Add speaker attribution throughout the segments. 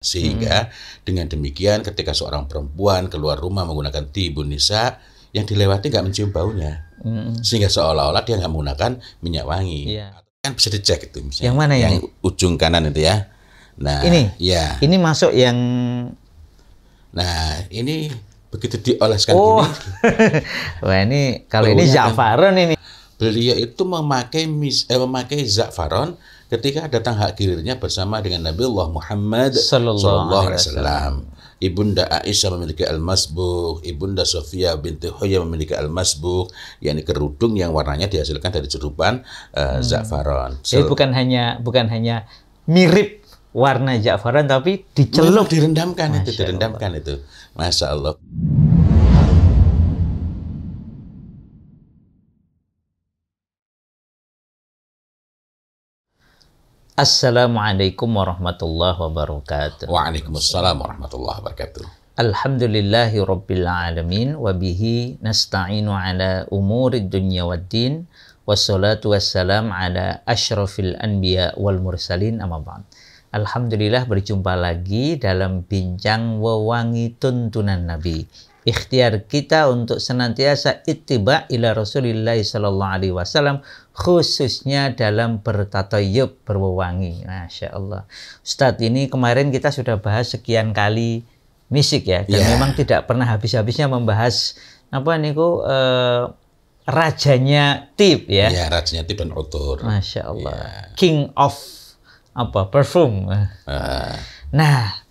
Speaker 1: Sehingga dengan demikian ketika seorang perempuan keluar rumah menggunakan tibun nisa, yang dilewati nggak mencium baunya. Sehingga seolah-olah dia nggak menggunakan minyak wangi.
Speaker 2: Iya.
Speaker 1: Kan bisa dicek itu misalnya.
Speaker 2: Yang mana ini?
Speaker 1: Yang ujung kanan itu ya. Nah,
Speaker 2: Ini?
Speaker 1: ya.
Speaker 2: Ini masuk yang...
Speaker 1: Nah, ini begitu dioleskan
Speaker 2: Oh,
Speaker 1: gini.
Speaker 2: wah ini kalau
Speaker 1: Baunya
Speaker 2: ini
Speaker 1: kan-
Speaker 2: za'faron ini.
Speaker 1: Beliau itu memakai za'faron ketika datang hak gilirnya bersama dengan Nabiullah Muhammad
Speaker 2: Sallallahu
Speaker 1: Alaihi Wasallam. Ibunda Aisyah memiliki al-masbuk, Ibunda Sofia binti Huyai memiliki al-masbuk, yakni kerudung yang warnanya dihasilkan dari cerupan za'faron.
Speaker 2: Jadi bukan hanya mirip warna za'faron, tapi dicelup.
Speaker 1: Direndamkan itu,
Speaker 2: Masya
Speaker 1: direndamkan itu. Masya Allah.
Speaker 2: Assalamualaikum warahmatullahi wabarakatuh.
Speaker 1: Waalaikumsalam warahmatullahi wabarakatuh.
Speaker 2: Alhamdulillahi rabbil alamin wa bihi nasta'inu ala umuri dunya waddin wassalatu wassalam ala asyrafil anbiya wal mursalin amma ba'd. Alhamdulillah berjumpa lagi dalam bincang wewangi tuntunan Nabi. Ikhtiar kita untuk senantiasa ittiba ila Rasulillah sallallahu alaihi wasallam, khususnya dalam bertatayyub, berwewangi. Masya Allah. Ustadz, ini kemarin kita sudah bahas sekian kali misik ya, dan memang tidak pernah habis-habisnya membahas apa niku rajanya tip ya.
Speaker 1: Iya, rajanya tip dan otur.
Speaker 2: Masya Allah. King of perfume. Nah,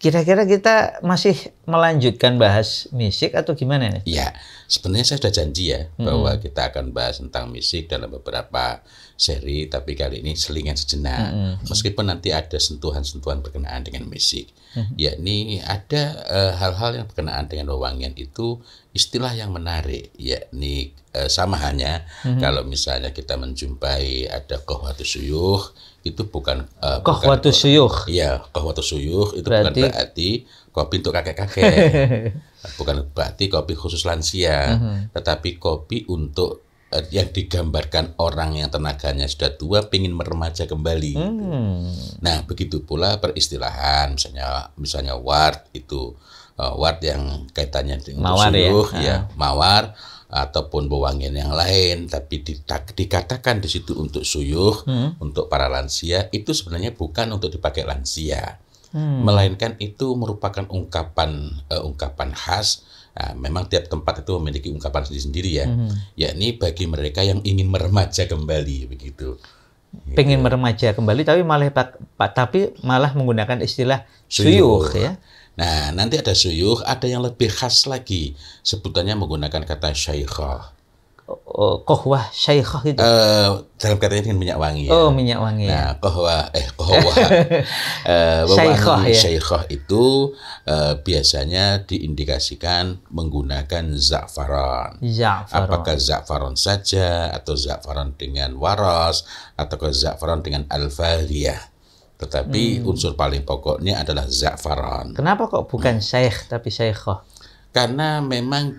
Speaker 2: kira-kira kita masih melanjutkan bahas misik atau gimana nih?
Speaker 1: Iya, sebenarnya saya sudah janji ya bahwa kita akan bahas tentang misik dalam beberapa seri, tapi kali ini selingan sejenak. Meskipun nanti ada sentuhan-sentuhan berkenaan dengan misik, yakni ada hal-hal yang berkenaan dengan wewangian itu, istilah yang menarik, yakni sama hanya kalau misalnya kita menjumpai ada qahwatus suyukh, itu bukan
Speaker 2: qahwatus suyukh.
Speaker 1: Iya, qahwatus suyukh itu bukan berarti kopi untuk kakek-kakek. Bukan berarti kopi khusus lansia, tetapi kopi untuk yang digambarkan orang yang tenaganya sudah tua pengen meremaja kembali. Nah, begitu pula peristilahan, misalnya ward itu ward yang kaitannya dengan suyukh, ya mawar ataupun wewangian yang lain, tapi dikatakan di situ untuk suyukh, untuk para lansia, itu sebenarnya bukan untuk dipakai lansia, melainkan itu merupakan ungkapan khas. Nah, memang tiap tempat itu memiliki ungkapan sendiri-sendiri ya, yakni bagi mereka yang ingin meremaja kembali begitu.
Speaker 2: Pengen meremaja kembali, tapi malah menggunakan istilah suyukh ya.
Speaker 1: Nah, nanti ada suyukh, ada yang lebih khas lagi, sebutannya menggunakan kata syaikhah.
Speaker 2: Qahwah syaikhah itu.
Speaker 1: Dalam katanya dengan minyak wangi.
Speaker 2: Oh, minyak wangi.
Speaker 1: Nah, qahwah syaikhah itu biasanya diindikasikan menggunakan za'faron. Apakah za'faron saja, atau za'faron dengan waras, atau za'faron dengan al-faliyah. Tetapi unsur paling pokoknya adalah za'faron.
Speaker 2: Kenapa kok bukan syaikh tapi syaikhah?
Speaker 1: Karena memang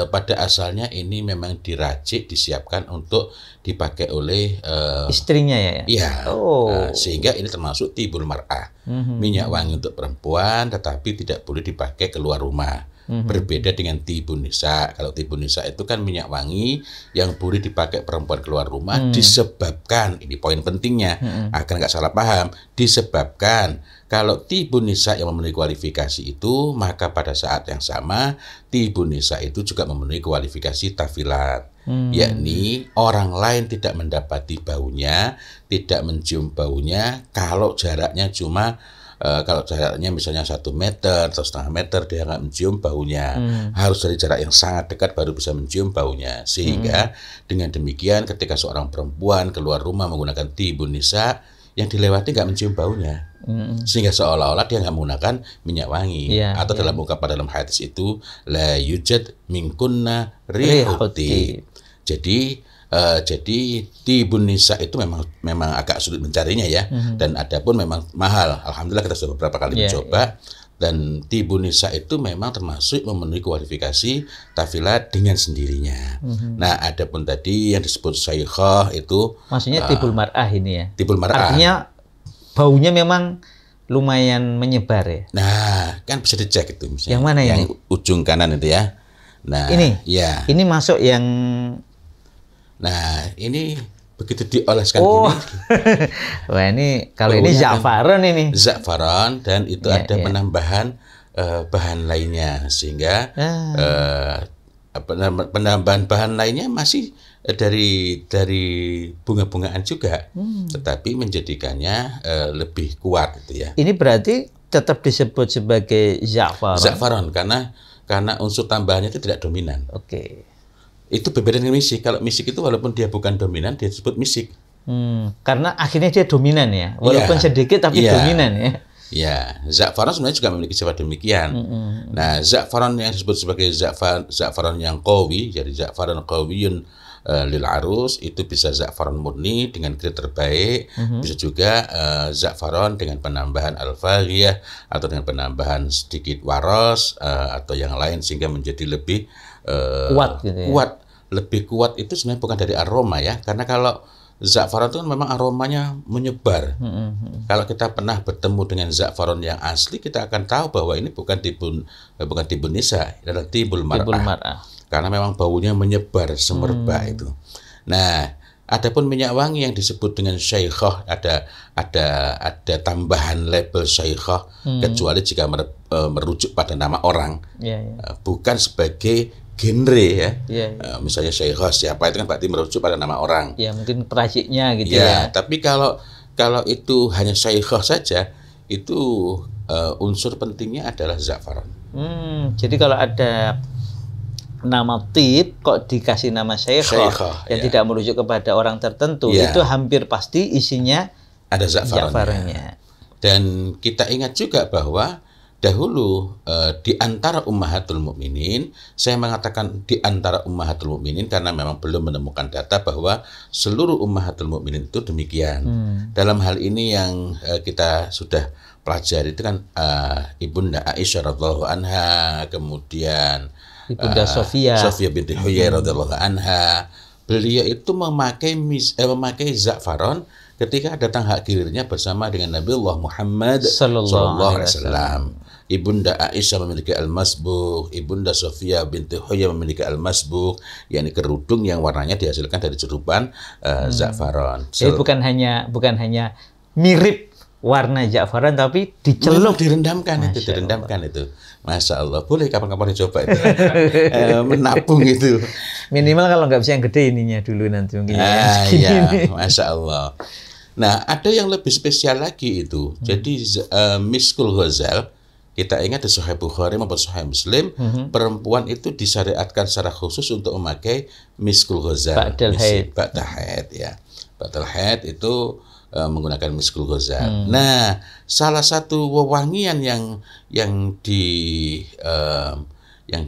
Speaker 1: pada asalnya ini memang diracik, disiapkan untuk dipakai oleh
Speaker 2: istrinya ya?
Speaker 1: Iya. Sehingga ini termasuk tibul mar'ah. Minyak wangi untuk perempuan, tetapi tidak boleh dipakai keluar rumah. Berbeda dengan tibun nisa. Kalau tibun nisa itu kan minyak wangi yang boleh dipakai perempuan keluar rumah, disebabkan, ini poin pentingnya, agar nggak salah paham, disebabkan kalau tibun nisa yang memenuhi kualifikasi itu, maka pada saat yang sama tibun nisa itu juga memenuhi kualifikasi tafilat, yakni orang lain tidak mendapati baunya, tidak mencium baunya kalau jaraknya cuma kalau jaraknya misalnya 1 meter atau setengah meter, dia nggak mencium baunya. Harus dari jarak yang sangat dekat baru bisa mencium baunya. Sehingga dengan demikian ketika seorang perempuan keluar rumah menggunakan tibun nisa, yang dilewati nggak mencium baunya. Sehingga seolah-olah dia nggak menggunakan minyak wangi. Atau dalam ungkapan dalam hadis itu, la yujad minkunna rihuti. Jadi tibun nisa itu memang agak sulit mencarinya ya, dan adapun memang mahal. Alhamdulillah kita sudah beberapa kali mencoba, dan tibun nisa itu memang termasuk memenuhi kualifikasi tafilat dengan sendirinya. Nah, adapun tadi yang disebut syaikhah itu
Speaker 2: maksudnya tibul mar'ah ini ya.
Speaker 1: Tibul mar'ah.
Speaker 2: Artinya baunya memang lumayan menyebar ya.
Speaker 1: Nah, kan bisa dicek itu misalnya.
Speaker 2: Yang mana ini?
Speaker 1: Yang ujung kanan itu ya. Nah,
Speaker 2: ini.
Speaker 1: Ya.
Speaker 2: Ini masuk yang.
Speaker 1: Nah, ini begitu dioleskan
Speaker 2: Oh.
Speaker 1: ini.
Speaker 2: Wah, ini kalau ini za'faron ini.
Speaker 1: Za'faron, dan itu
Speaker 2: Ya,
Speaker 1: ada
Speaker 2: ya.
Speaker 1: penambahan bahan lainnya, sehingga penambahan bahan lainnya masih dari bunga-bungaan juga, tetapi menjadikannya lebih kuat gitu ya.
Speaker 2: Ini berarti tetap disebut sebagai za'faron.
Speaker 1: Za'faron karena unsur tambahannya itu tidak dominan.
Speaker 2: Oke.
Speaker 1: Itu berbeda dengan misik. Kalau misik itu walaupun dia bukan dominan, dia disebut misik.
Speaker 2: Karena akhirnya dia dominan ya, walaupun sedikit tapi dominan ya.
Speaker 1: Ya, za'faron sebenarnya juga memiliki sifat demikian. Nah, za'faron yang disebut sebagai za'faron yang qawi, jadi za'faron qawiyun lil arus, itu bisa za'faron murni dengan grade terbaik, bisa juga za'faron dengan penambahan al-faghiyah atau dengan penambahan sedikit waros atau yang lain, sehingga menjadi lebih
Speaker 2: kuat gitu ya.
Speaker 1: Lebih kuat itu sebenarnya bukan dari aroma ya, karena kalau za'faron itu kan memang aromanya menyebar. Kalau kita pernah bertemu dengan za'faron yang asli, kita akan tahu bahwa ini bukan tibun nisa, adalah tibul mar'ah. Karena memang baunya menyebar semerbak itu. Nah, adapun minyak wangi yang disebut dengan syaikhah, ada tambahan label syaikhah, kecuali jika merujuk pada nama orang, bukan sebagai genre ya. Misalnya syaikhah siapa, itu kan berarti merujuk pada nama orang.
Speaker 2: Ya, mungkin peraciknya gitu ya.
Speaker 1: Tapi kalau itu hanya syaikhah saja, itu unsur pentingnya adalah za'faron.
Speaker 2: Jadi kalau ada nama tib kok dikasih nama syaikhah yang tidak merujuk kepada orang tertentu, itu hampir pasti isinya
Speaker 1: ada za'faronnya. Dan kita ingat juga bahwa dahulu di antara ummahatul mukminin, saya mengatakan di antara ummahatul mukminin karena memang belum menemukan data bahwa seluruh ummahatul mukminin itu demikian. Dalam hal ini yang kita sudah pelajari itu kan Ibunda Aisyah radhiyallahu anha, kemudian
Speaker 2: Ibunda Sofia
Speaker 1: binti Huyai radhiyallahu anha. Beliau itu memakai za'faron ketika datang hak gilirnya bersama dengan Nabiullah Muhammad sallallahu alaihi wasallam. Ibunda Aisyah memiliki al-masbuk, Ibunda Sofia binti Huyai memiliki al-masbuk, yakni kerudung yang warnanya dihasilkan dari cerupan za'faron.
Speaker 2: Jadi bukan hanya mirip warna za'faron, tapi dicelup,
Speaker 1: direndamkan itu. Masya Allah, boleh kapan-kapan dicoba itu. Menabung itu.
Speaker 2: Minimal kalau nggak bisa yang gede ininya dulu nanti mungkin.
Speaker 1: Masya Allah. Nah, ada yang lebih spesial lagi itu. Jadi miskul ghazal, kita ingat di Sahih Bukhari maupun Sahih Muslim, perempuan itu disyariatkan secara khusus untuk memakai miskul ghazal.
Speaker 2: Ba'dal
Speaker 1: haid ya. Ba'dal haid itu menggunakan miskul ghazal. Nah, salah satu wewangian yang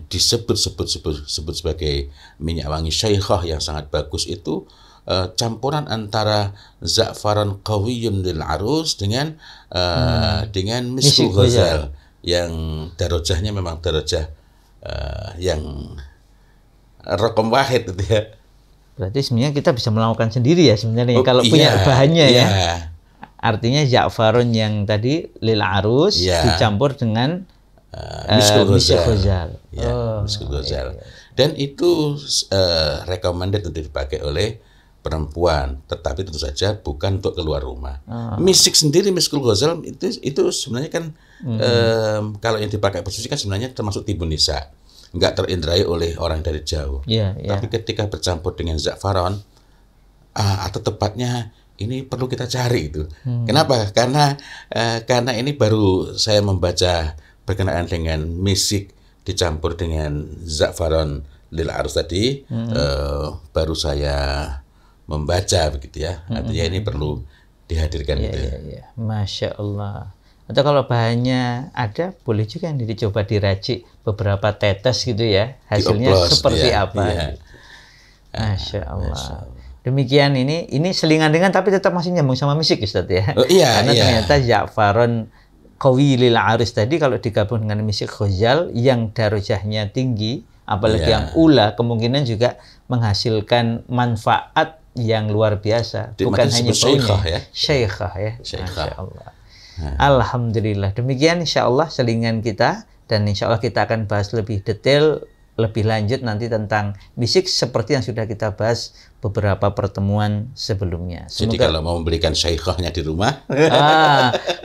Speaker 1: disebut sebagai minyak wangi syaikhah yang sangat bagus itu campuran antara za'faron qawiyun lil arus dengan miskul ghazal yang darajahnya memang darajah yang raqam wahid itu ya.
Speaker 2: Berarti sebenarnya kita bisa melakukan sendiri ya sebenarnya kalau punya bahannya ya. Artinya za'faron yang tadi lil arus dicampur dengan miskul ghazal.
Speaker 1: Miskul ghazal. Dan itu recommended untuk dipakai oleh perempuan, tetapi tentu saja bukan untuk keluar rumah. Misik sendiri, miskul ghazal itu sebenarnya kan kalau yang dipakai bersuci kan sebenarnya termasuk tibun nisa. Nggak terindrai oleh orang dari jauh. Tapi ketika bercampur dengan za'faron, atau tepatnya ini perlu kita cari itu. Kenapa? Karena ini baru saya membaca berkenaan dengan misik dicampur dengan za'faron lil arus tadi, baru saya membaca begitu ya. Artinya ini perlu dihadirkan gitu.
Speaker 2: Masya Allah. Atau kalau bahannya ada, boleh juga yang dicoba diracik beberapa tetes gitu ya, hasilnya seperti apa. Gitu. Masya Allah. Demikian ini selingan dengan tapi tetap masih nyambung sama misik Ustaz ya. Karena ternyata za'faron qawi lil aris tadi kalau digabung dengan misik ghazal yang darajahnya tinggi, apalagi yang ula, kemungkinan juga menghasilkan manfaat yang luar biasa. Bukan hanya
Speaker 1: syaikhah ya.
Speaker 2: Syaikhah ya. Masya Allah. Alhamdulillah. Demikian insya Allah selingan kita, dan insya Allah kita akan bahas lebih detail, lebih lanjut nanti tentang bisik seperti yang sudah kita bahas beberapa pertemuan sebelumnya.
Speaker 1: Jadi kalau mau membelikan syaikhahnya di rumah,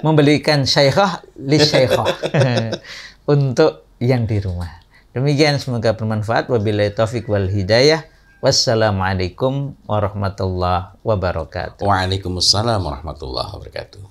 Speaker 2: membelikan syaikhah li syaikhah untuk yang di rumah. Demikian, semoga bermanfaat. Wabillahi taufik wal hidayah. Wassalamualaikum warahmatullahi wabarakatuh.
Speaker 1: Waalaikumsalam warahmatullahi wabarakatuh.